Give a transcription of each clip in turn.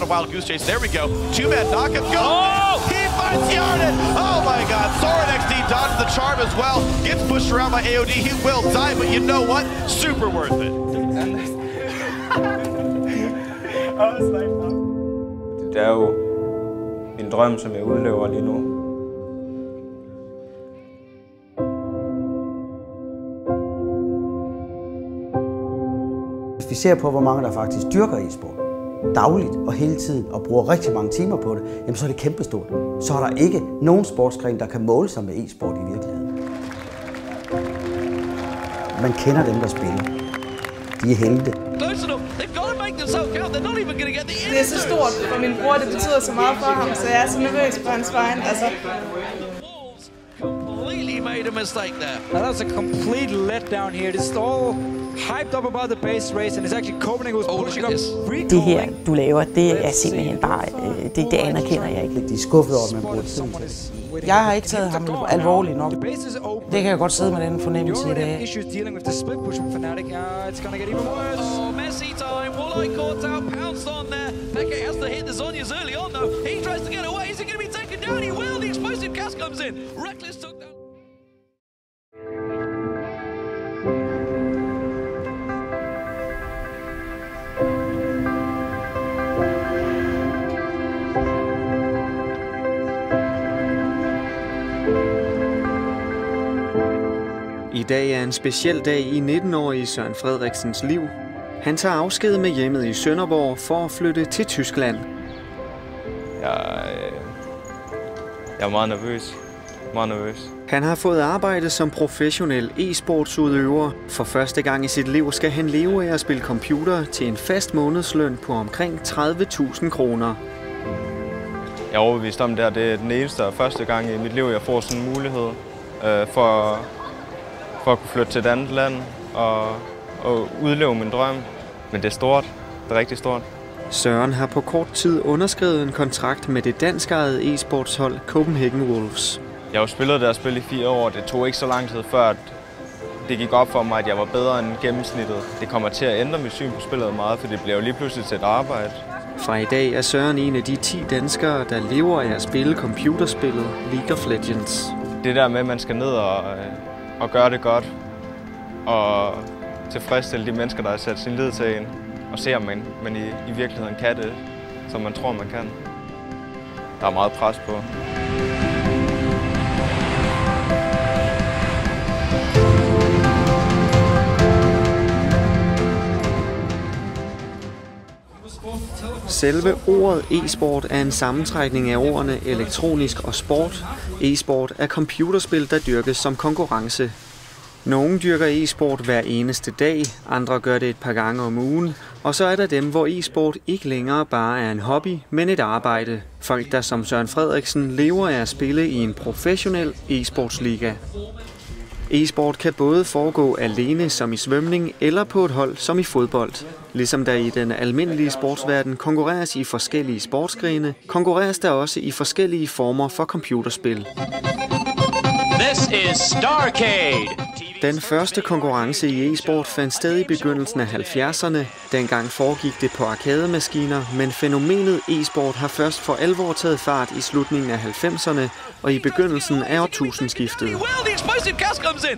a wild goose chase. There we go. Two-man knockup. Go! Oh! He finds Yarden! Oh my god. Soren XD dodges the charm as well. Gets pushed around by AOD. He will die, but you know what? Super worth it. Det er jo en drøm, som jeg udlever lige nu. Hvis vi ser på, hvor mange der faktisk dyrker e-sport dagligt og hele tiden og bruger rigtig mange timer på det, jamen så er det kæmpestort. Så er der ikke nogen sportsgren, der kan måle sig med e-sport i virkeligheden. Man kender dem, der spiller. De er helte. Det er så stort for min bror, det betyder så meget for ham, så jeg er så nervøs på hans vejen. Made a mistake there. That was a complete letdown here. This is all hyped up about the base race, and it's actually Copenhagen who's pushing up. Det her, du laver, det er simpelthen bare, det anerkender jeg ikke. De er skuffet over, at man bruger tiden til. Jeg har ikke taget ham alvorligt nok. Det kan jeg godt sidde med den fornemmelse i dag. Issues dealing with the split push from Fnatic. It's gonna get even worse. Oh, Messi time. Walleye caught out, pounced on there. Peke has to hit the Zhonya's early on though. He tries to get away. Is he gonna be taken down? He will. The explosive cast comes in. Reckless took down. I dag er en speciel dag i 19-årige Søren Frederiksens liv. Han tager afsked med hjemmet i Sønderborg for at flytte til Tyskland. Jeg er meget nervøs. Han har fået arbejde som professionel e-sportsudøver. For første gang i sit liv skal han leve af at spille computer til en fast månedsløn på omkring 30.000 kroner. Jeg er overbevist om, at det er den eneste og første gang i mit liv, jeg får sådan en mulighed for at kunne flytte til et andet land og udleve min drøm. Men det er stort. Det er rigtig stort. Søren har på kort tid underskrevet en kontrakt med det danskejede e-sportshold Copenhagen Wolves. Jeg har jo spillet det her spil i 4 år. Det tog ikke så lang tid før, at det gik op for mig, at jeg var bedre end gennemsnittet. Det kommer til at ændre mit syn på spillet meget, for det bliver jo lige pludselig til et arbejde. Fra i dag er Søren en af de 10 danskere, der lever af at spille computerspillet League of Legends. Det der med, at man skal ned og gøre det godt, og tilfredsstille de mennesker, der har sat sin lid til en, og se, om man i virkeligheden kan det, som man tror, man kan. Der er meget pres på. Selve ordet e-sport er en sammentrækning af ordene elektronisk og sport. E-sport er computerspil, der dyrkes som konkurrence. Nogle dyrker e-sport hver eneste dag, andre gør det et par gange om ugen, og så er der dem, hvor e-sport ikke længere bare er en hobby, men et arbejde. Folk, der som Søren Frederiksen lever af at spille i en professionel e-sportsliga. E-sport kan både foregå alene som i svømning eller på et hold som i fodbold. Ligesom der i den almindelige sportsverden konkurreres i forskellige sportsgrene, konkurreres der også i forskellige former for computerspil. This is Starcade. Den første konkurrence i e-sport fandt sted i begyndelsen af 70'erne. Dengang foregik det på arkademaskiner, men fænomenet e-sport har først for alvor taget fart i slutningen af 90'erne og i begyndelsen af årtusindskiftet.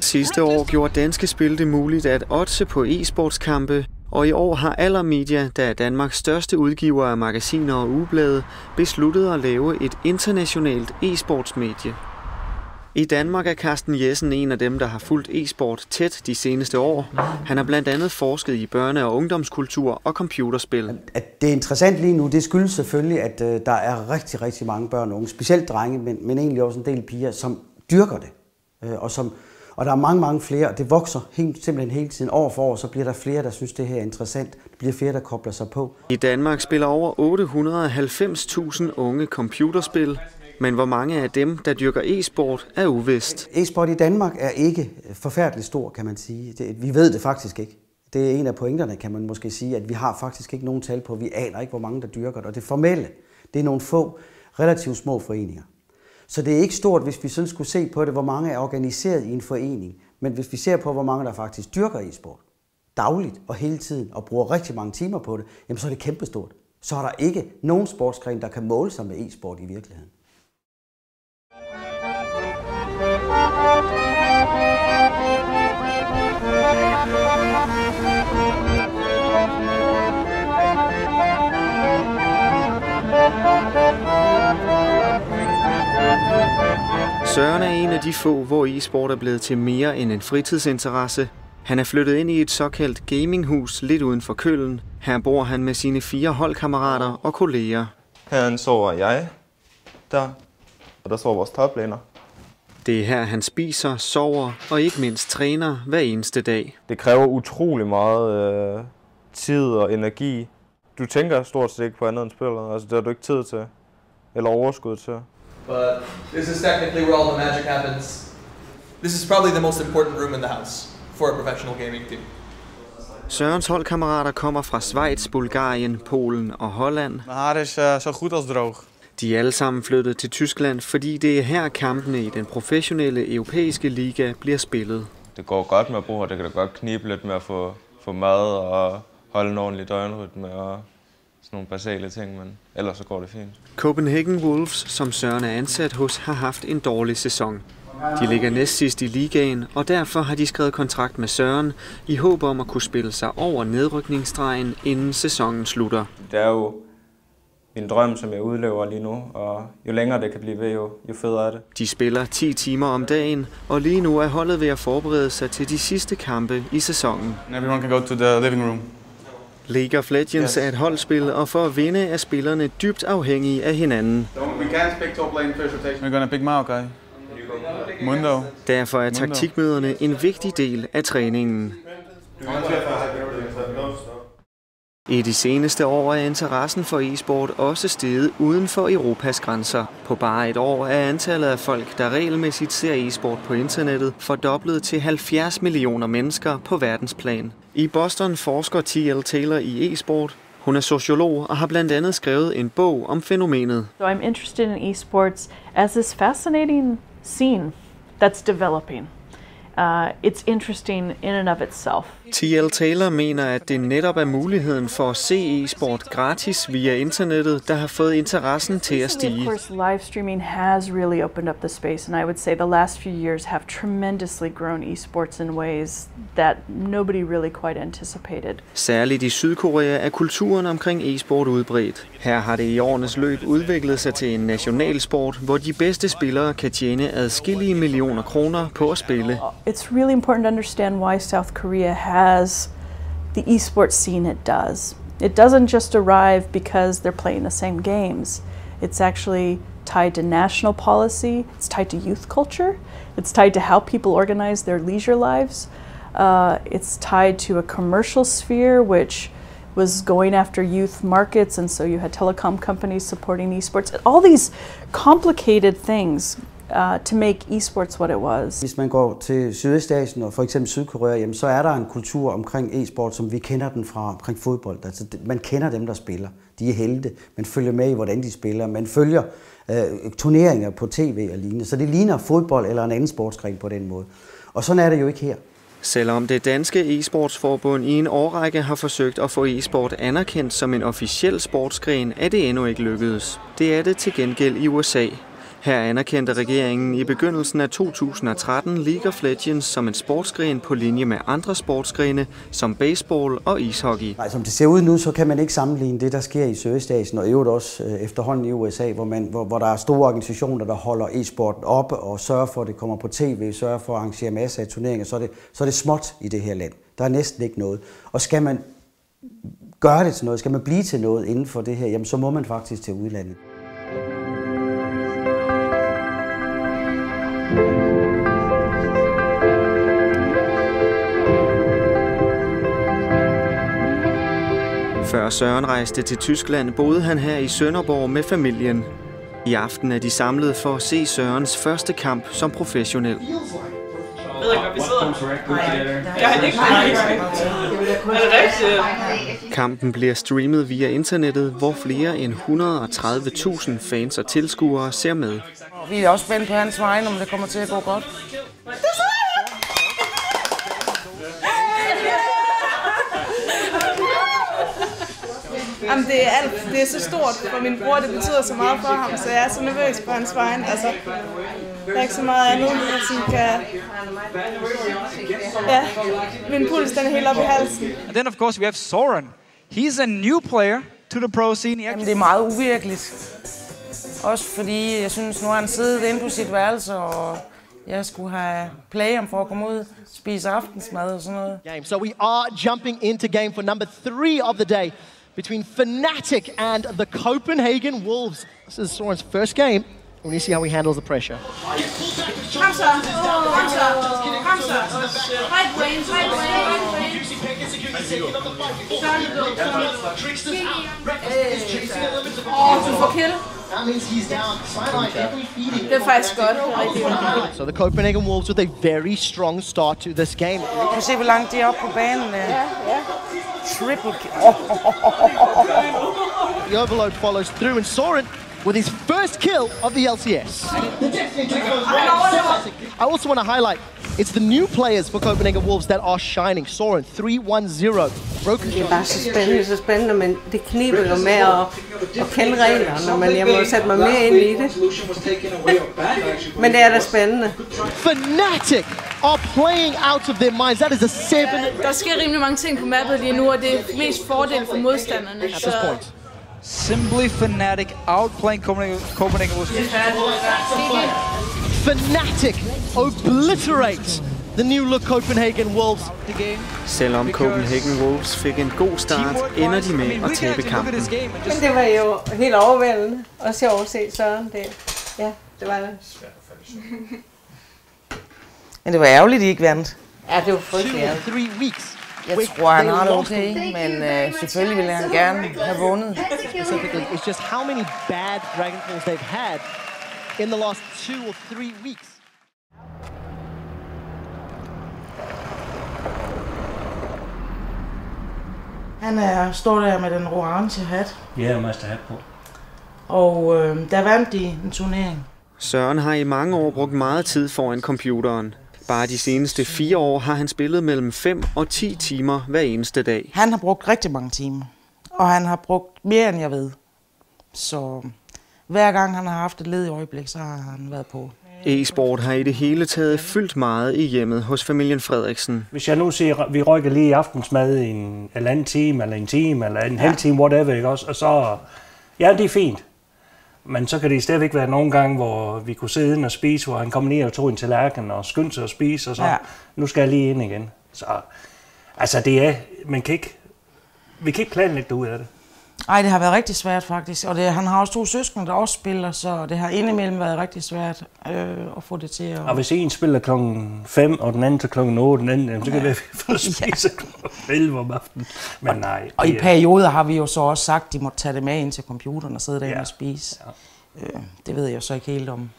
Sidste år gjorde Danske Spil det muligt at oddse på e-sportskampe, og i år har Allermedia, der er Danmarks største udgiver af magasiner og ugeblade, besluttet at lave et internationalt e-sportsmedie. I Danmark er Carsten Jessen en af dem, der har fulgt e-sport tæt de seneste år. Han har blandt andet forsket i børne- og ungdomskultur og computerspil. At det er interessant lige nu, det skyldes selvfølgelig, at der er rigtig, rigtig mange børn og unge, specielt drenge, men egentlig også en del piger, som dyrker det. Og der er mange, mange flere, og det vokser simpelthen hele tiden. År for år, så bliver der flere, der synes, det her er interessant. Der bliver flere, der kobler sig på. I Danmark spiller over 890.000 unge computerspil. Men hvor mange af dem, der dyrker e-sport, er uvist. E-sport i Danmark er ikke forfærdeligt stor, kan man sige. Vi ved det faktisk ikke. Det er en af pointerne, kan man måske sige, at vi har faktisk ikke nogen tal på. Vi aner ikke, hvor mange der dyrker det. Og det formelle, det er nogle få, relativt små foreninger. Så det er ikke stort, hvis vi sådan skulle se på det, hvor mange er organiseret i en forening. Men hvis vi ser på, hvor mange der faktisk dyrker e-sport dagligt og hele tiden, og bruger rigtig mange timer på det, jamen så er det kæmpestort. så er der ikke nogen sportsgren, der kan måle sig med e-sport i virkeligheden. Søren er en af de få, hvor e-sport er blevet til mere end en fritidsinteresse. Han er flyttet ind i et såkaldt gaminghus lidt uden for Køln. Her bor han med sine 4 holdkammerater og kolleger. Herinde sover jeg, der, og der sover vores toplaner. Det er her, han spiser, sover og ikke mindst træner hver eneste dag. Det kræver utrolig meget tid og energi. Du tænker stort set ikke på andet end spillet, altså det har du ikke tid til, eller overskud til. But this is technically where all the magic happens. This is probably the most important room in the house for a professional gaming team. Sørens holdkammerater kommer fra Schweiz, Bulgarien, Polen og Holland. Mijn haar is zo goed als droog. De er alle sammen flyttet til Tyskland, fordi det er her kampene i den professionelle europæiske liga bliver spillet. Det går godt med at bruge, og det kan da godt knibe lidt med at få mad og holde en ordentlig døgnrytme og sådan nogle basale ting, men ellers så går det fint. Copenhagen Wolves, som Søren er ansat hos, har haft en dårlig sæson. De ligger næstsidst i ligaen, og derfor har de skrevet kontrakt med Søren i håb om at kunne spille sig over nedrykningsstregen, inden sæsonen slutter. Det er jo en drøm, som jeg udlever lige nu, og jo længere det kan blive ved, jo federe er det. De spiller 10 timer om dagen, og lige nu er holdet ved at forberede sig til de sidste kampe i sæsonen. Everyone can go to the living room. League of Legends er et holdspil, og for at vinde er spillerne dybt afhængige af hinanden. We're gonna pick Maokai. Mundo. Derfor er taktikmøderne en vigtig del af træningen. I de seneste år er interessen for e-sport også steget uden for Europas grænser. På bare et år er antallet af folk, der regelmæssigt ser e-sport på internettet, fordoblet til 70 millioner mennesker på verdensplan. I Boston forsker T.L. Taylor i e-sport. Hun er sociolog og har blandt andet skrevet en bog om fænomenet. So I'm interested in esports as this fascinating scene that's developing. It's interesting in and of itself. T.L. Taylor mener, at det netop er muligheden for at se e-sport gratis via internettet, der har fået interessen til at stige. Of course, live streaming has really opened up the space, and I would say the last few years have tremendously grown esports in ways that nobody really quite anticipated. Særligt i Sydkorea er kulturen omkring e-sport udbredt. Her har det i årenes løb udviklet sig til en nationalsport, hvor de bedste spillere kan tjene adskillige millioner kroner på at spille. It's really important to understand why South Korea has the esports scene it does. It doesn't just arrive because they're playing the same games. It's actually tied to national policy, it's tied to youth culture, it's tied to how people organize their leisure lives, it's tied to a commercial sphere which was going after youth markets, and so you had telecom companies supporting esports. All these complicated things to make esports what it was. Hvis man går til Sydøstasien og for eksempel Sydkorea, jamen, så er der en kultur omkring e-sport, som vi kender den fra omkring fodbold. Altså, man kender dem, der spiller. De er helte. Man følger med i, hvordan de spiller. Man følger turneringer på tv og lignende. Så det ligner fodbold eller en anden sportsgren på den måde. Og sådan er det jo ikke her. Selvom det danske e-sportsforbund i en årrække har forsøgt at få e-sport anerkendt som en officiel sportsgren, er det endnu ikke lykkedes. Det er det til gengæld i USA. Her anerkendte regeringen i begyndelsen af 2013 League of Legends som en sportsgren på linje med andre sportsgrene som baseball og ishockey. Nej, som det ser ud nu, så kan man ikke sammenligne det, der sker i Sydøstasien og i øvrigt også efterhånden i USA, hvor der er store organisationer, der holder e-sporten oppe og sørger for, at det kommer på tv, sørger for at arrangere masser af turneringer, så er det småt i det her land. Der er næsten ikke noget. Og skal man gøre det til noget, skal man blive til noget inden for det her, jamen så må man faktisk til udlandet. Før Søren rejste til Tyskland, boede han her i Sønderborg med familien. I aften er de samlet for at se Sørens første kamp som professionel. Kampen bliver streamet via internettet, hvor flere end 130.000 fans og tilskuere ser med. Vi er også spændt på hans vegne, om det kommer til at gå godt. Jamen, det er så stort for min bror, det betyder så meget for ham, så jeg er så nervøs på hans vejen. Altså, der er ikke så meget andet, jeg sådan kan... Ja, min puls den er helt oppe i halsen. And then of course we have Soren. He's a new player to the pro scene. Jamen, det er meget uvirkeligt. Også fordi jeg synes, nu har han siddet inde på sit værelse, og jeg skulle have play ham for at komme ud, spise aftensmad og sådan noget. So we are jumping into game for number 3 of the day between Fnatic and the Copenhagen Wolves. This is Soren's first game. We need to see how he handles the pressure. Kom så! Kom så! Kom så! Right range, right range. Du får kill. Det er faktisk godt. So the Copenhagen Wolves with a very strong start to this game. Vi kan se, hvor langt de er oppe på banen. Ja. Triple kill. The overload follows through, and Soren with his first kill of the LCS. I also want to highlight, it's the new players for Copenhagen Wolves that are shining. Soren, 3-1-0. Broken det er bare så spændende, men det kniber jo med at kende reglerne, men jeg må sætte mig mere ind i det. Men det er da spændende. Fnatic are playing out of their minds. That is a 7. Der sker rimelig mange ting på mappet lige nu, og det er mest fordel for modstanderne. At this point. Simply Fnatic outplaying Copenhagen Wolves. Fnatic obliterates the new look Copenhagen Wolves. Selvom Copenhagen Wolves fik en god start, ender de med at tabe kampen. Men det var jo helt overvældende og sjovt at se Søren. Ja, det var det. Men det var ærgerligt, de ikke vandt. Ja, det var frygteligt ærgerligt. 3 weeks. Jeg tror, han har det okay, men selvfølgelig ville han gerne have vundet. Specifically, it's just how many bad Dragonfalls they've had in the last 2 or 3 weeks. Han står der med den orange hat. Ja, mest hat på. Og der vandt de en turnering. Søren har i mange år brugt meget tid foran computeren. Bare de seneste 4 år har han spillet mellem 5 og 10 timer hver eneste dag. Han har brugt rigtig mange timer, og han har brugt mere, end jeg ved. Så hver gang han har haft et ledigt øjeblik, så har han været på. E-sport har i det hele taget fyldt meget i hjemmet hos familien Frederiksen. Hvis jeg nu siger, at vi rykker lige aftensmad i en halvanden time, eller en time, eller en halv time, whatever, ikke også? Og så, ja, det er fint. Men så kan det stadigvæk være nogle gange, hvor vi kunne sidde ind og spise, hvor han kom ned og tog en tallerken og skyndte sig at spise, og så nu skal jeg lige ind igen. Så, altså det er, vi kan ikke planlægge det ud af det. Nej, det har været rigtig svært faktisk, og han har også 2 søskende, der også spiller, så det har indimellem været rigtig svært at få det til at... Og hvis en spiller klokken 5, og den anden til klokken 8, den anden, så kan vi få at spise klokken 11 om aftenen. Men nej. Og i perioder har vi jo så også sagt, at de må tage det med ind til computeren og sidde derinde og spise. Ja. Det ved jeg så ikke helt om.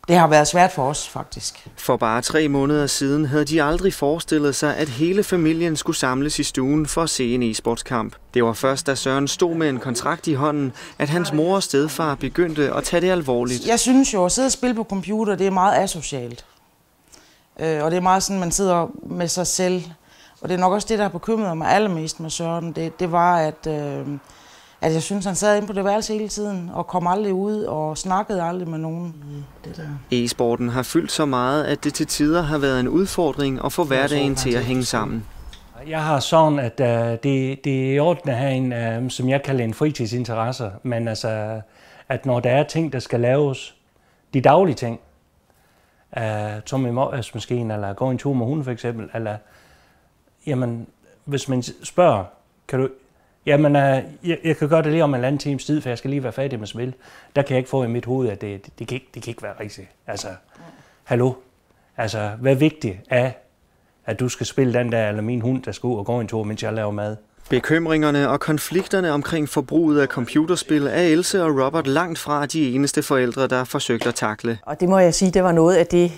Det har været svært for os, faktisk. For bare 3 måneder siden havde de aldrig forestillet sig, at hele familien skulle samles i stuen for at se en e-sportskamp. Det var først, da Søren stod med en kontrakt i hånden, at hans mor og stedfar begyndte at tage det alvorligt. Jeg synes jo, at sidde og spille på computer, det er meget asocialt. Og det er meget sådan, man sidder med sig selv. Og det er nok også det, der har bekymret mig allermest med Søren. Det var, at jeg synes, han sad inde på det værelse hele tiden, og kom aldrig ud, og snakkede aldrig med nogen. E-sporten har fyldt så meget, at det til tider har været en udfordring at få hverdagen til at hænge sammen. Jeg har sådan, at det er i orden at have en, som jeg kalder en fritidsinteresse, men altså, at når der er ting, der skal laves, de daglige ting, som en opvaskemaskine, eller gå en tur med hunden for eksempel, eller, jamen, hvis man spørger, kan du... Jamen, jeg kan gøre det lige om en anden times tid, for jeg skal lige være færdig med spil. Der kan jeg ikke få i mit hoved, at det kan ikke være rigtigt. Altså, hallo? Altså, hvad vigtigt er, at du skal spille den der, eller min hund, der skal ud og gå en tur, mens jeg laver mad? Bekymringerne og konflikterne omkring forbruget af computerspil er Else og Robert langt fra de eneste forældre, der har forsøgt at takle. Og det må jeg sige, det var noget af det,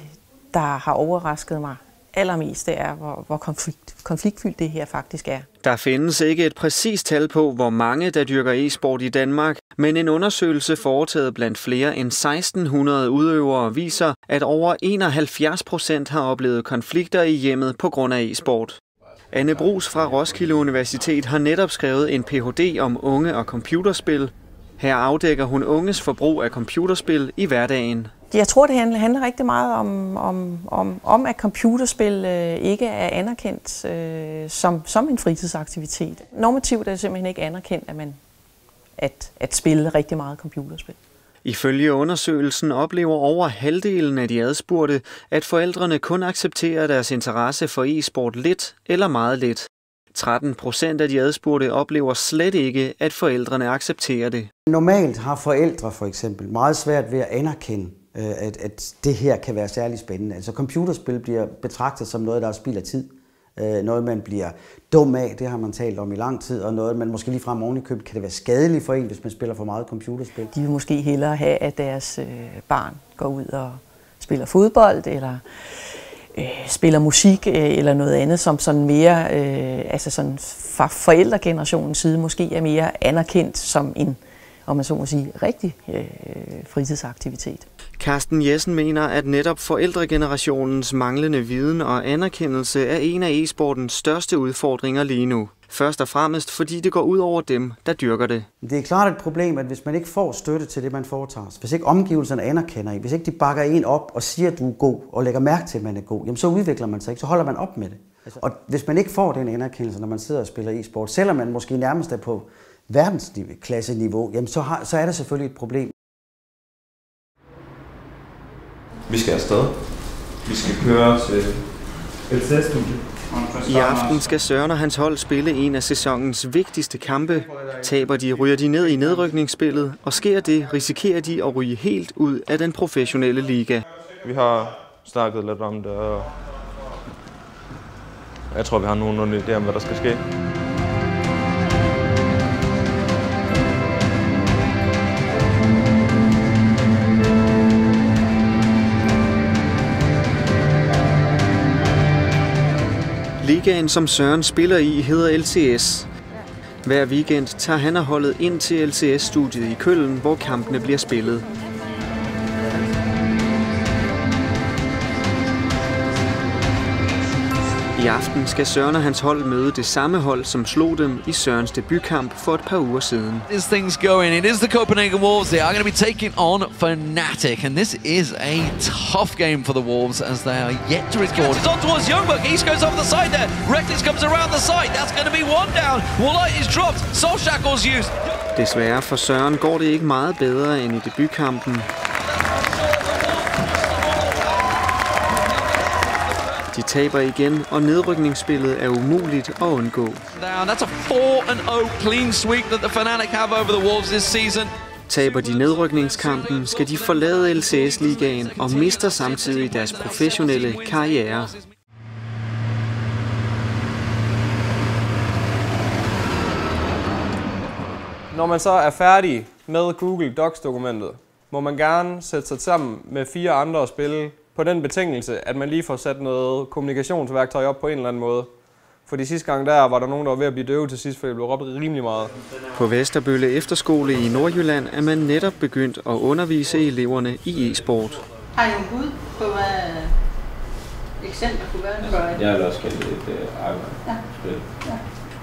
der har overrasket mig allermest, det er, hvor konfliktfyldt det her faktisk er. Der findes ikke et præcist tal på, hvor mange, der dyrker e-sport i Danmark, men en undersøgelse foretaget blandt flere end 1600 udøvere viser, at over 71% har oplevet konflikter i hjemmet på grund af e-sport. Anne Bruus fra Roskilde Universitet har netop skrevet en Ph.D. om unge og computerspil. Her afdækker hun unges forbrug af computerspil i hverdagen. Jeg tror, det handler rigtig meget om at computerspil ikke er anerkendt som en fritidsaktivitet. Normativt er det simpelthen ikke anerkendt, at spille rigtig meget computerspil. Ifølge undersøgelsen oplever over halvdelen af de adspurgte, at forældrene kun accepterer deres interesse for e-sport lidt eller meget lidt. 13% af de adspurgte oplever slet ikke, at forældrene accepterer det. Normalt har forældre for eksempel meget svært ved at anerkende, at det her kan være særlig spændende. Altså computerspil bliver betragtet som noget, der er spild af tid. Noget, man bliver dum af, det har man talt om i lang tid, og noget, man måske ligefrem oven i købet, kan det være skadeligt for en, hvis man spiller for meget computerspil. De vil måske hellere have, at deres barn går ud og spiller fodbold, eller spiller musik, eller noget andet, som sådan mere, altså sådan fra forældregenerationens side, måske er mere anerkendt som en, om man så må sige, rigtig fritidsaktivitet. Carsten Jessen mener, at netop forældregenerationens manglende viden og anerkendelse er en af e-sportens største udfordringer lige nu. Først og fremmest, fordi det går ud over dem, der dyrker det. Det er klart et problem, at hvis man ikke får støtte til det, man foretager, hvis ikke omgivelserne anerkender en, hvis ikke de bakker en op og siger, at du er god, og lægger mærke til, at man er god, jamen så udvikler man sig ikke, så holder man op med det. Og hvis man ikke får den anerkendelse, når man sidder og spiller e-sport, selvom man måske nærmest er på verdensklasse-niveau, jamen så er det selvfølgelig et problem. Vi skal afsted. Vi skal køre til LCS-studiet. I aften skal Søren og hans hold spille en af sæsonens vigtigste kampe. Taber de, ryger de ned i nedrykningsspillet, og sker det, risikerer de at ryge helt ud af den professionelle liga. Vi har snakket lidt om det, og jeg tror, vi har nogenlunde idé om, hvad der skal ske. Ligaen, som Søren spiller i, hedder LCS. Hver weekend tager han og holdet ind til LCS-studiet i Køln, hvor kampene bliver spillet. I aften skal Søren og hans hold møde det samme hold, som slog dem i Sørens debutkamp for et par uger siden. This thing's going. It is the Copenhagen Wolves. They are going to be taking on Fnatic, and this is a tough game for the Wolves as they are yet to record. It's on towards Youngberg. East goes over the side there. Reckless comes around the side. That's going to be one down. Woolite is dropped. Soul Shackles used. Desværre for Søren går det ikke meget bedre end i debutkampen. De taber igen, og nedrykningsspillet er umuligt at undgå. That's a 4-0 clean sweep that the Fnatic have over the Wolves this season. Taber de nedrykningskampen, skal de forlade LCS-ligaen og mister samtidig deres professionelle karriere. Når man så er færdig med Google Docs-dokumentet, må man gerne sætte sig sammen med 4 andre og spille på den betingelse, at man lige får sat noget kommunikationsværktøj op på en eller anden måde. For de sidste gang der var der nogen, der var ved at blive døve til sidst, for det blev råbt rimelig meget. På Vesterbølle Efterskole i Nordjylland er man netop begyndt at undervise eleverne i e-sport. Har I en bud på, hvad eksempler kunne være? Jeg vil også kalde det et arbejde.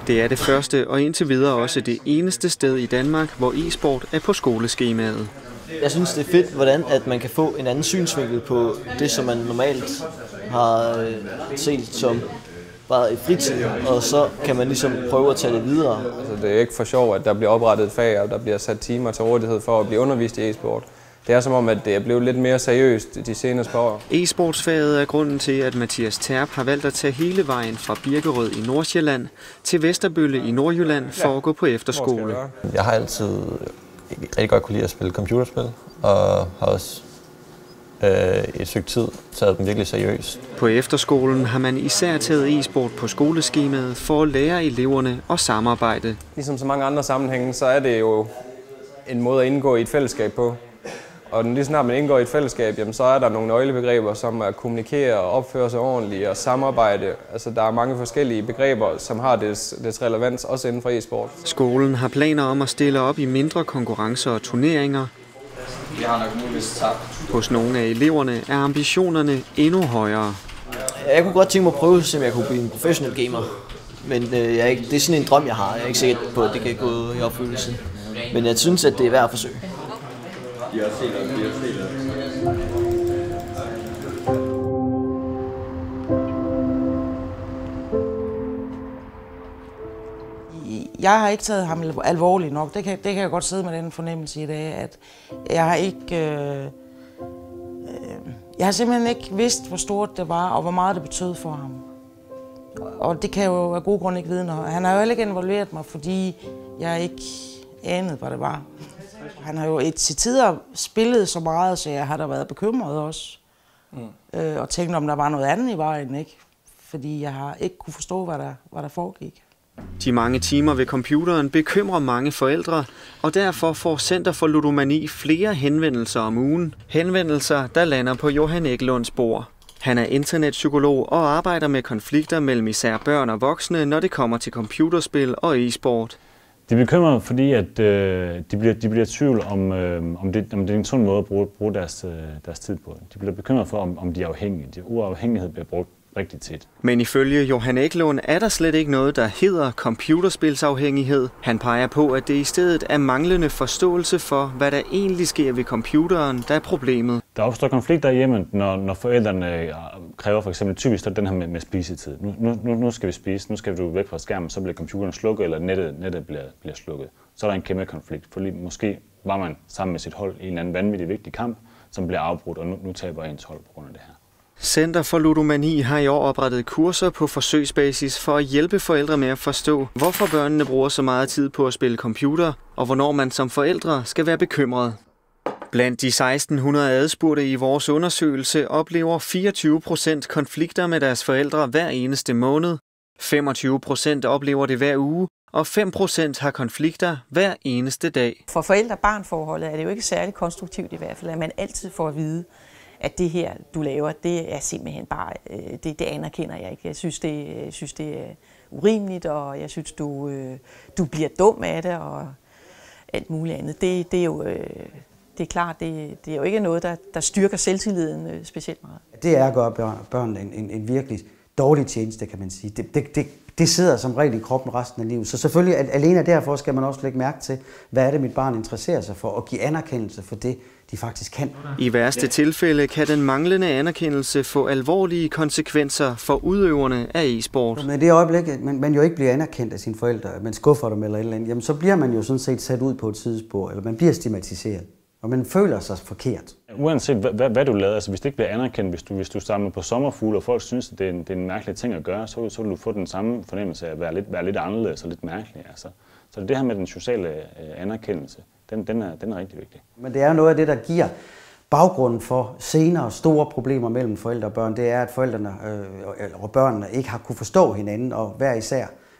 Det er det første og indtil videre også det eneste sted i Danmark, hvor e-sport er på skoleskemaet. Jeg synes, det er fedt, hvordan at man kan få en anden synsvinkel på det, som man normalt har set som bare i fritid, og så kan man ligesom prøve at tage det videre. Altså, det er ikke for sjov, at der bliver oprettet et fag, og der bliver sat timer til rådighed for at blive undervist i e-sport. Det er som om, at det er blevet lidt mere seriøst de seneste par år. E-sportsfaget er grunden til, at Mathias Terp har valgt at tage hele vejen fra Birkerød i Nordsjælland til Vesterbølle i Nordjylland for at gå på efterskole. Jeg har altid rigtig godt kunne lide at spille computerspil, og har også et stykke tid taget dem virkelig seriøst. På efterskolen har man især taget e-sport på skoleskemaet for at lære eleverne at samarbejde. Ligesom så mange andre sammenhænge, så er det jo en måde at indgå i et fællesskab på. Og lige snart man indgår i et fællesskab, jamen, så er der nogle nøglebegreber, som at kommunikere og opføre sig ordentligt og samarbejde. Altså, der er mange forskellige begreber, som har dets relevans, også inden for e-sport. Skolen har planer om at stille op i mindre konkurrencer og turneringer. Vi har nok muligvis tabt. Hos nogle af eleverne er ambitionerne endnu højere. Jeg kunne godt tænke mig at prøve, om jeg kunne blive en professionel gamer. Men det er sådan en drøm, jeg har. Jeg er ikke sikker på, at det kan gå i opfyldelse. Men jeg synes, at det er værd at forsøge. Jeg har ikke taget ham alvorligt nok. Det kan jeg godt sidde med den fornemmelse i dag, at jeg har ikke... Jeg har simpelthen ikke vidst, hvor stort det var, og hvor meget det betød for ham. Og det kan jeg jo af gode grunde ikke vide noget. Han har jo heller ikke involveret mig, fordi jeg ikke anede, hvad det var. Han har jo til tider spillet så meget, så jeg har da været bekymret også. Og tænkt, om der var noget andet i vejen, ikke? Fordi jeg har ikke kunne forstå, hvad der foregik. De mange timer ved computeren bekymrer mange forældre, og derfor får Center for Ludomani flere henvendelser om ugen. Henvendelser, der lander på Johan Eklunds bord. Han er internetpsykolog og arbejder med konflikter mellem især børn og voksne, når det kommer til computerspil og e-sport. De er bekymrede, fordi at, de bliver i tvivl om det er en sund måde at bruge deres tid på. De bliver bekymrede for, om de er afhængige. Uafhængighed bliver brugt rigtig tit. Men ifølge Johan Eklund er der slet ikke noget, der hedder computerspilsafhængighed. Han peger på, at det i stedet er manglende forståelse for, hvad der egentlig sker ved computeren, der er problemet. Der opstår konflikter i hjemmet, når forældrene kræver for eksempel typisk den her med spisetid. Nu skal vi spise, nu skal du væk fra skærmen, så bliver computeren slukket, eller nettet bliver slukket. Så er der en kæmpe konflikt, fordi måske var man sammen med sit hold i en anden vanvittig vigtig kamp, som bliver afbrudt, og nu taber ens hold på grund af det her. Center for Ludomani har i år oprettet kurser på forsøgsbasis for at hjælpe forældre med at forstå, hvorfor børnene bruger så meget tid på at spille computer, og hvornår man som forældre skal være bekymret. Blandt de 1600 adspurgte i vores undersøgelse oplever 24% konflikter med deres forældre hver eneste måned, 25% oplever det hver uge, og 5% har konflikter hver eneste dag. For forældre-barn-forholdet er det jo ikke særlig konstruktivt i hvert fald, at man altid får at vide, at det her, du laver, det er simpelthen bare, det anerkender jeg ikke. Jeg synes, det er urimeligt, og jeg synes, du bliver dum af det, og alt muligt andet. Det er jo, det er klart, det er jo ikke noget, der styrker selvtilliden specielt meget. Det er at gøre børn en virkelig dårlig tjeneste, kan man sige. Det sidder som regel i kroppen resten af livet. Så selvfølgelig, alene derfor skal man også lægge mærke til, hvad er det, mit barn interesserer sig for, og give anerkendelse for det, de faktisk kan. I værste tilfælde kan den manglende anerkendelse få alvorlige konsekvenser for udøverne af e-sport. Men i det øjeblik, man jo ikke bliver anerkendt af sine forældre, man skuffer dem eller et eller andet, jamen så bliver man jo sådan set sat ud på et sidespor, eller man bliver stigmatiseret. Og man føler sig forkert. Uanset hvad du lavede, altså hvis det ikke bliver anerkendt, hvis du samler på sommerfugle, og folk synes, at det er en mærkelig ting at gøre, så vil du få den samme fornemmelse af at være lidt anderledes og lidt mærkelig. Altså. Så det her med den sociale anerkendelse, den er rigtig vigtig. Men det er noget af det, der giver baggrunden for senere store problemer mellem forældre og børn. Det er, at forældrene og børnene ikke har kunne forstå hinanden, og hver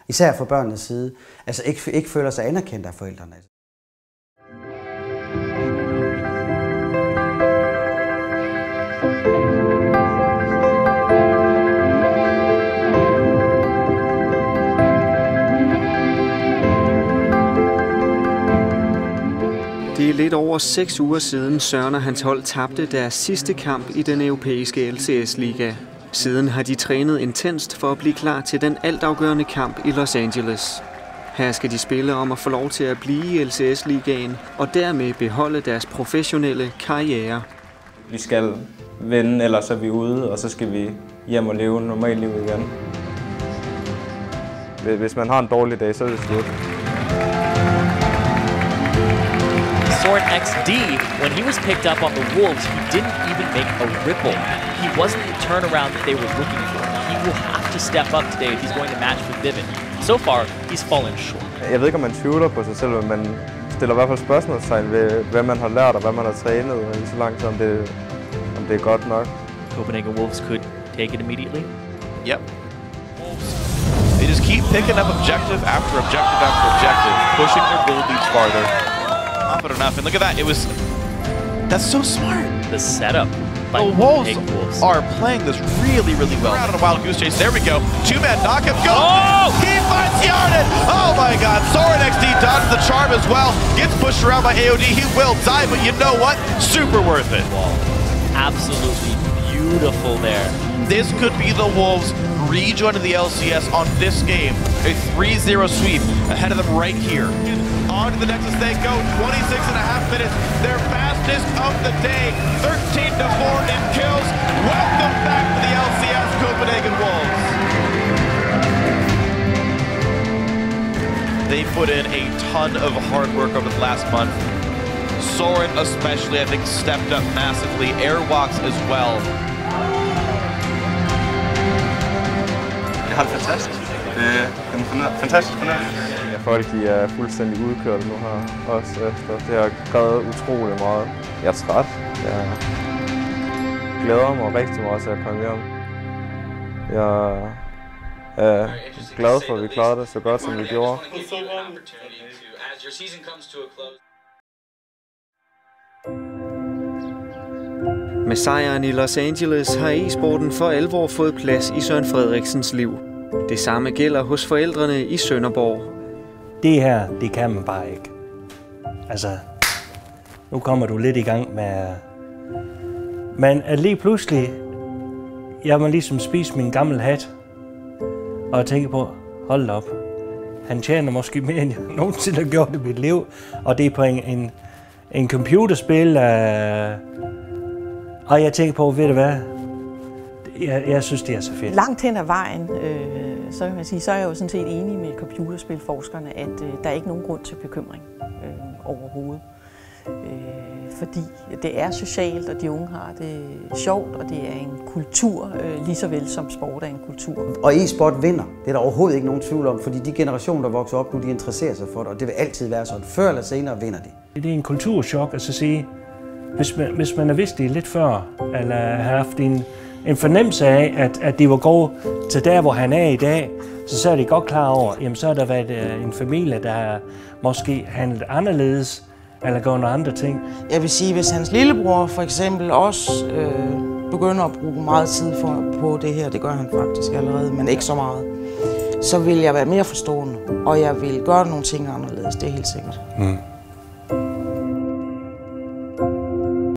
især fra børnenes side, altså ikke føler sig anerkendt af forældrene. Det er lidt over 6 uger siden Søren og hans hold tabte deres sidste kamp i den europæiske LCS-liga. Siden har de trænet intenst for at blive klar til den altafgørende kamp i Los Angeles. Her skal de spille om at få lov til at blive i LCS-ligaen og dermed beholde deres professionelle karriere. Vi skal vinde, ellers er vi ude, og så skal vi hjem og leve normalt liv igen. Hvis man har en dårlig dag, så er det slut. Soren XD, when he was picked up on the Wolves, he didn't even make a ripple. He wasn't the turnaround that they were looking for. He will have to step up today if he's going to match with Vivian. So far, he's fallen short. Jeg ved ikke, om man tvivler på sig selv, men man stiller i hvert fald spørgsmålstegn ved, hvad man har lært og hvad man har trænet i så lang tid, om det er godt nok. Copenhagen Wolves could take it immediately. Yep. They just keep picking up objective after objective after objective, pushing their goal leads farther. Not enough, and look at that, that's so smart. The setup by the Wolves are playing this really, really well. Out of the wild goose chase, there we go. Two-man knockup, go! Oh! He finds Yarden! Oh my god, Soren XD dodges the charm as well. Gets pushed around by AOD, he will die, but you know what? Super worth it. Absolutely beautiful beautiful there. This could be the Wolves rejoining the LCS on this game. A 3-0 sweep ahead of them right here. On to the Nexus they go, 26.5 minutes, their fastest of the day, 13-4 in kills. Welcome back to the LCS Copenhagen Wolves. They put in a ton of hard work over the last month. Soren especially, I think, stepped up massively. Airwalks as well. Jeg har det fantastisk. Det er en fantastisk fornøjelse. Ja, folk de er fuldstændig udkørte nu her, også efter. Det har krævet utrolig meget. Jeg er træt. Jeg glæder mig rigtig meget til at komme hjem. Jeg er glad for, at vi klarede det så godt, som vi gjorde. Med sejren i Los Angeles har e-sporten for alvor fået plads i Søren Frederiksens liv. Det samme gælder hos forældrene i Sønderborg. Det her, det kan man bare ikke. Altså, nu kommer du lidt i gang med... Men at lige pludselig, jeg må ligesom spise min gamle hat, og jeg tænker på, hold op, han tjener måske mere, end jeg nogensinde har gjort i mit liv, og det er på en computerspil, og jeg tænker på, ved du hvad, jeg synes, det er så fedt. Langt hen ad vejen, så kan man sige, så er jeg jo sådan set enig med computerspilforskerne, at der er ikke nogen grund til bekymring overhovedet. Fordi det er socialt, og de unge har det sjovt, og det er en kultur, lige så vel som sport er en kultur. Og e-sport vinder. Det er der overhovedet ikke nogen tvivl om, fordi de generationer, der vokser op nu, de interesserer sig for det, og det vil altid være sådan. Før eller senere vinder de. Det er en kulturschok at så sige, hvis man har vidst det lidt før, eller har haft en fornemmelse af, at de var gode til der, hvor han er i dag, så er de godt klar over, jamen så har der været en familie, der har måske handlet anderledes, eller gør nogle andre ting. Jeg vil sige, hvis hans lillebror for eksempel også begynder at bruge meget tid på det her, det gør han faktisk allerede, men ikke så meget, så vil jeg være mere forstående, og jeg vil gøre nogle ting anderledes, det er helt sikkert.